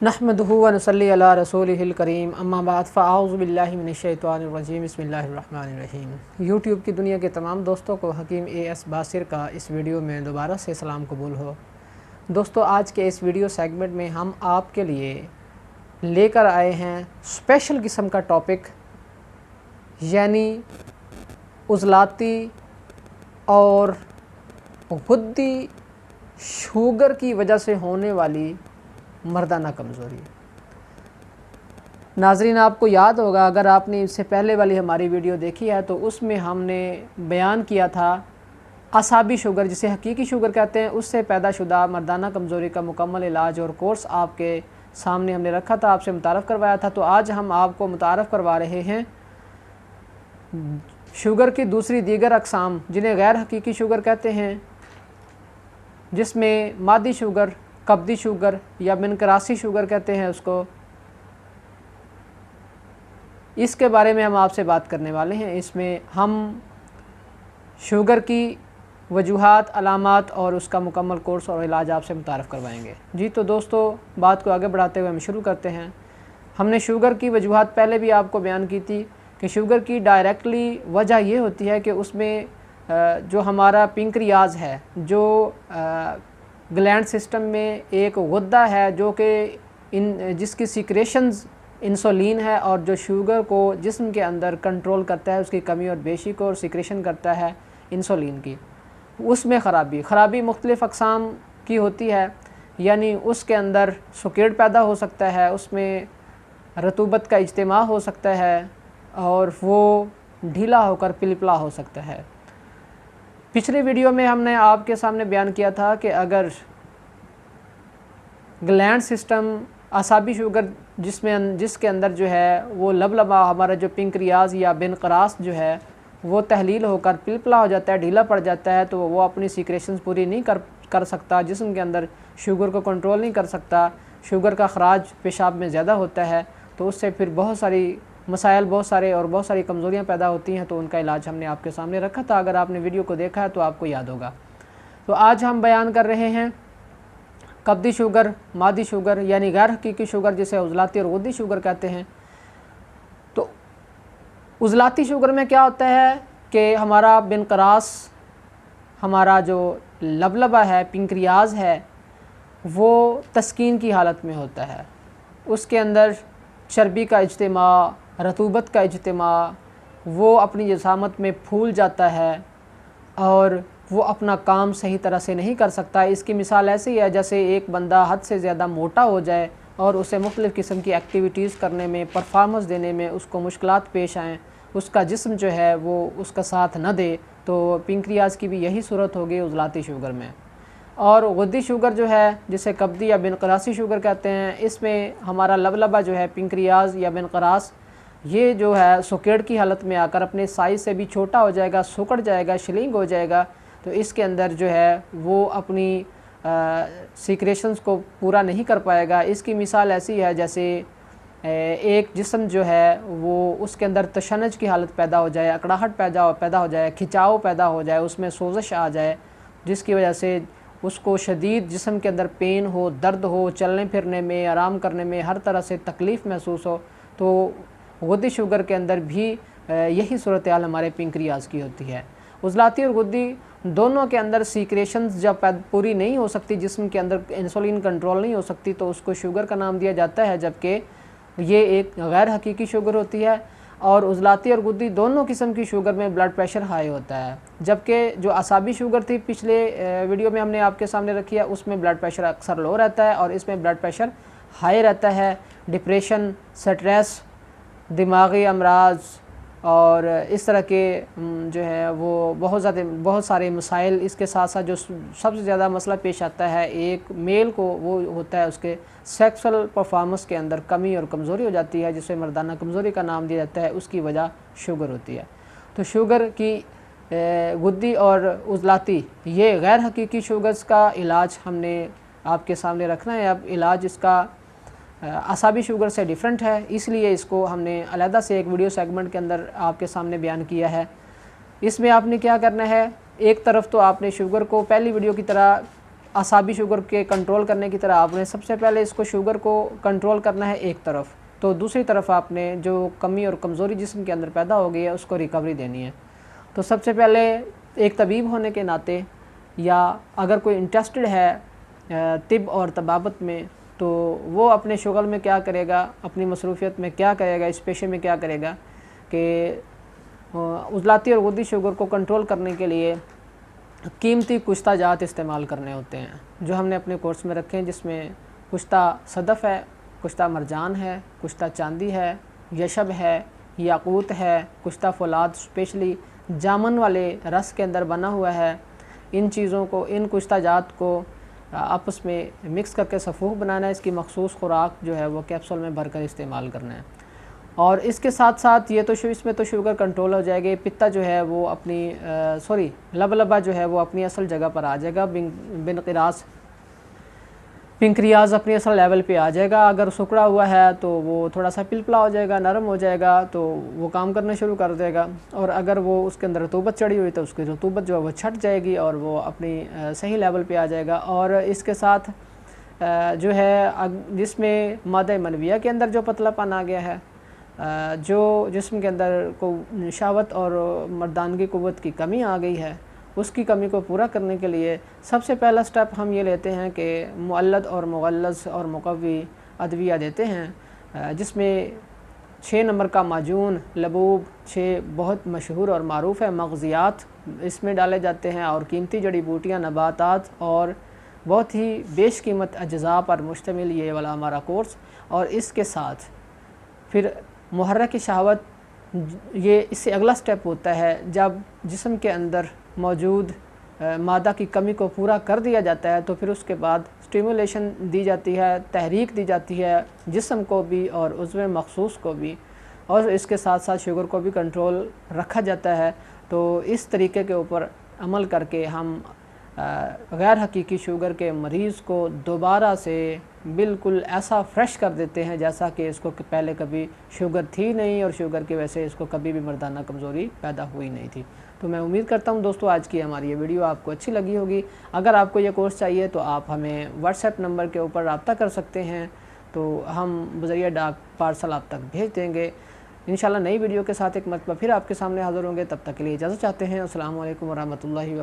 नहमदुहु व नसल्ली अला रसूलिहिल करीम अम्मा बाद फ़अऊज़ु बिल्लाहि मिनश्शैतानिर रजीम बिस्मिल्लाहिर रहमानिर रहीम। यूट्यूब की दुनिया के तमाम दोस्तों को हकीम A.S.Basir का इस वीडियो में दोबारा से सलाम कबूल हो। दोस्तों, आज के इस वीडियो सेगमेंट में हम आपके लिए लेकर आए हैं स्पेशल किस्म का टॉपिक, यानी उज़लाती और गुद्दी शुगर की वजह से होने वाली मर्दाना कमज़ोरी। नाज़रीन, आपको याद होगा, अगर आपने इससे पहले वाली हमारी वीडियो देखी है तो उसमें हमने बयान किया था असाबी शुगर, जिसे हकीकी शुगर कहते हैं, उससे पैदाशुदा मर्दाना कमज़ोरी का मुकम्मल इलाज और कोर्स आपके सामने हमने रखा था, आपसे मुतारफ़ करवाया था। तो आज हम आपको मुतारफ़ करवा रहे हैं शुगर की दूसरी दीगर अक़साम, जिन्हें गैर हकीकी शुगर कहते हैं, जिसमें मादी शुगर, कबदी शुगर या बिनकरासी शुगर कहते हैं उसको। इसके बारे में हम आपसे बात करने वाले हैं। इसमें हम शुगर की वजूहात, अलामात और उसका मुकम्मल कोर्स और इलाज आपसे मुतारफ़ करवाएंगे। जी तो दोस्तों, बात को आगे बढ़ाते हुए हम शुरू करते हैं। हमने शुगर की वजूहात पहले भी आपको बयान की थी कि शुगर की डायरेक्टली वजह ये होती है कि उसमें जो हमारा पिंक्रियाज है, जो ग्लैंड सिस्टम में एक गुद्दा है जो कि जिसकी सीक्रेशंस इंसुलिन है और जो शुगर को जिस्म के अंदर कंट्रोल करता है, उसकी कमी और बेशी को, और सीक्रेशन करता है इंसुलिन की, उसमें ख़राबी मुख्तलिफ़ अक़साम की होती है। यानी उसके अंदर सुकेड पैदा हो सकता है, उसमें रतूबत का इज्तिमा हो सकता है और वो ढीला होकर पिलपला हो सकता है। पिछले वीडियो में हमने आपके सामने बयान किया था कि अगर ग्लैंड सिस्टम असाबी शुगर जिसके अंदर जो है वो लबलबा हमारा जो पिंक्रियाज या बिनकरास जो है वो तहलील होकर पिलपला हो जाता है, ढीला पड़ जाता है, तो वो अपनी सीक्रेशंस पूरी नहीं कर सकता, जिस्म के अंदर शुगर को कंट्रोल नहीं कर सकता, शुगर का खराज पेशाब में ज़्यादा होता है, तो उससे फिर बहुत सारी मसाइल, बहुत सारी कमज़ोरियाँ पैदा होती हैं। तो उनका इलाज हमने आपके सामने रखा था। अगर आपने वीडियो को देखा है तो आपको याद होगा। तो आज हम बयान कर रहे हैं कबदी शुगर, मादी शुगर यानी गैर हकीकी शुगर, जिसे उज़लाती और गुद्दी शुगर कहते हैं। तो उज़लाती शुगर में क्या होता है कि हमारा बिनकरास, हमारा जो लबलबा है, पिंक्रियाज है, वो तस्कीन की हालत में होता है। उसके अंदर चर्बी का इज्तिमा, रतूबत का इज्तिमा, वो अपनी जसामत में फूल जाता है और वो अपना काम सही तरह से नहीं कर सकता। इसकी मिसाल ऐसी है जैसे एक बंदा हद से ज़्यादा मोटा हो जाए और उसे मुख्तलिफ़ किस्म की एक्टिविटीज़ करने में, परफॉर्मेंस देने में उसको मुश्किलात पेश आएँ, उसका जिस्म जो है वो उसका साथ न दे, तो पिंक्रियाज की भी यही सूरत होगी उज़लाती शुगर में। और गुद्दी शुगर जो है, जिसे कबदी या बिनकरासी शुगर कहते हैं, इसमें हमारा लबलबा जो है, पिंक्रियाज या बिनकरास, ये जो है सुकेड़ की हालत में आकर अपने साइज़ से भी छोटा हो जाएगा, सुकड़ जाएगा, श्रिंक हो जाएगा। तो इसके अंदर जो है वो अपनी सीक्रेशंस को पूरा नहीं कर पाएगा। इसकी मिसाल ऐसी है जैसे एक जिस्म जो है वो उसके अंदर तशन्नुज की हालत पैदा हो जाए, अकड़ाहट पैदा हो जाए, खिंचाव पैदा हो जाए, उसमें सोजिश आ जाए, जिसकी वजह से उसको शदीद जिस्म के अंदर पेन हो, दर्द हो, चलने फिरने में, आराम करने में हर तरह से तकलीफ़ महसूस हो। तो गुद्दी शुगर के अंदर भी यही सूरत हाल हमारे पिंक्रियाज की होती है। उज़लाती और गुद्दी दोनों के अंदर सीक्रेशंस जब पूरी नहीं हो सकती, जिस्म के अंदर इंसुलिन कंट्रोल नहीं हो सकती, तो उसको शुगर का नाम दिया जाता है, जबकि ये एक गैर हकीकी शुगर होती है। और उज़लाती और गुद्दी दोनों किस्म की शुगर में ब्लड प्रेशर हाई होता है, जबकि जो असाबी शुगर थी पिछले वीडियो में हमने आपके सामने रखी है, उसमें ब्लड प्रेशर अक्सर लो रहता है और इसमें ब्लड प्रेशर हाई रहता है। डिप्रेशन, स्ट्रेस, दिमागी अमराज और इस तरह के जो है वो बहुत सारे मसाइल, इसके साथ साथ जो सबसे ज़्यादा मसला पेश आता है एक मेल को, वो होता है उसके सेक्सुअल परफॉर्मेंस के अंदर कमी और कमज़ोरी हो जाती है, जिसे मर्दाना कमज़ोरी का नाम दिया जाता है। उसकी वजह शुगर होती है। तो शुगर की गुद्दी और उज़लाती, ये गैर हकीकी शुगर्स का इलाज हमने आपके सामने रखना है। अब इलाज इसका असाबी शुगर से डिफरेंट है, इसलिए इसको हमने अलहदा से एक वीडियो सेगमेंट के अंदर आपके सामने बयान किया है। इसमें आपने क्या करना है, एक तरफ तो आपने शुगर को पहली वीडियो की तरह आसाबी शुगर के कंट्रोल करने की तरह आपने सबसे पहले इसको शुगर को कंट्रोल करना है एक तरफ, तो दूसरी तरफ आपने जो कमी और कमज़ोरी जिस्म के अंदर पैदा हो गई है उसको रिकवरी देनी है। तो सबसे पहले एक तबीब होने के नाते, या अगर कोई इंटरेस्टेड है तिब और तबाबत में, तो वो अपने शुगल में क्या करेगा, अपनी मसरूफियत में क्या करेगा, इस पेशे में क्या करेगा कि उज़लाती और गुद्दी शुगर को कंट्रोल करने के लिए कीमती कुश्ता जात इस्तेमाल करने होते हैं जो हमने अपने कोर्स में रखे हैं, जिसमें कुश्ता सदफ़ है, कुश्ता मरजान है, कुश्ता चांदी है, यशब है, याकूत है, कुश्ता फौलाद स्पेशली जामन वाले रस के अंदर बना हुआ है। इन चीज़ों को, इन कुश्ता जात को आपस में मिक्स करके सफ़ूह बनाना है। इसकी मखसूस खुराक जो है वो कैप्सूल में भरकर इस्तेमाल करना है। और इसके साथ साथ ये तो इसमें तो शुगर कंट्रोल हो जाएगी, पित्ता जो है वो अपनी लबलबा जो है वो अपनी असल जगह पर आ जाएगा, बिनक़िरास पिंक्रियाज अपनी असल लेवल पे आ जाएगा। अगर सुकड़ा हुआ है तो वो थोड़ा सा पिलपला हो जाएगा, नरम हो जाएगा, तो वो काम करना शुरू कर देगा। और अगर वो उसके अंदर रतूबत चढ़ी हुई तो उसकी रतूबत जो है वो छट जाएगी और वो अपनी सही लेवल पे आ जाएगा। और इसके साथ जो है जिसमें मादा मनविया के अंदर जो पतलापन आ गया है, जो जिस्म के अंदर को शहावत और मर्दानगी क़ुव्वत की कमी आ गई है, उसकी कमी को पूरा करने के लिए सबसे पहला स्टेप हम ये लेते हैं कि मुअल्लद और मुग़ल्लज़ और मुक़व्वी अदविया देते हैं, जिसमें 6 नंबर का माजून लबूब 6 बहुत मशहूर और मारूफ़ है। मग़ज़ियात इसमें डाले जाते हैं और कीमती जड़ी बूटियाँ, नबातात और बहुत ही बेशकीमत अज्ज़ा पर मुश्तमिल ये वाला हमारा कोर्स। और इसके साथ फिर मुहर्रक शहावत, ये इससे अगला स्टेप होता है जब जिस्म के अंदर मौजूद मादा की कमी को पूरा कर दिया जाता है, तो फिर उसके बाद स्टिमुलेशन दी जाती है, तहरीक दी जाती है जिस्म को भी और उज़्व मखसूस को भी, और इसके साथ साथ शुगर को भी कंट्रोल रखा जाता है। तो इस तरीके के ऊपर अमल करके हम गैर हकीकी शुगर के मरीज़ को दोबारा से बिल्कुल ऐसा फ्रेश कर देते हैं जैसा कि इसको पहले कभी शुगर थी नहीं और शुगर की वजह से इसको कभी भी मर्दाना कमज़ोरी पैदा हुई नहीं थी। तो मैं उम्मीद करता हूं दोस्तों आज की हमारी ये वीडियो आपको अच्छी लगी होगी। अगर आपको ये कोर्स चाहिए तो आप हमें व्हाट्सएप नंबर के ऊपर रब्ता कर सकते हैं, तो हम बज़रिया डाक पार्सल आप तक भेज देंगे। इंशाल्लाह नई वीडियो के साथ एक मरतबा फिर आपके सामने हाज़िर होंगे। तब तक के लिए इजाज़त चाहते हैं। अस्सलामु अलैकुम व रहमतुल्लाहि व बरकातहू।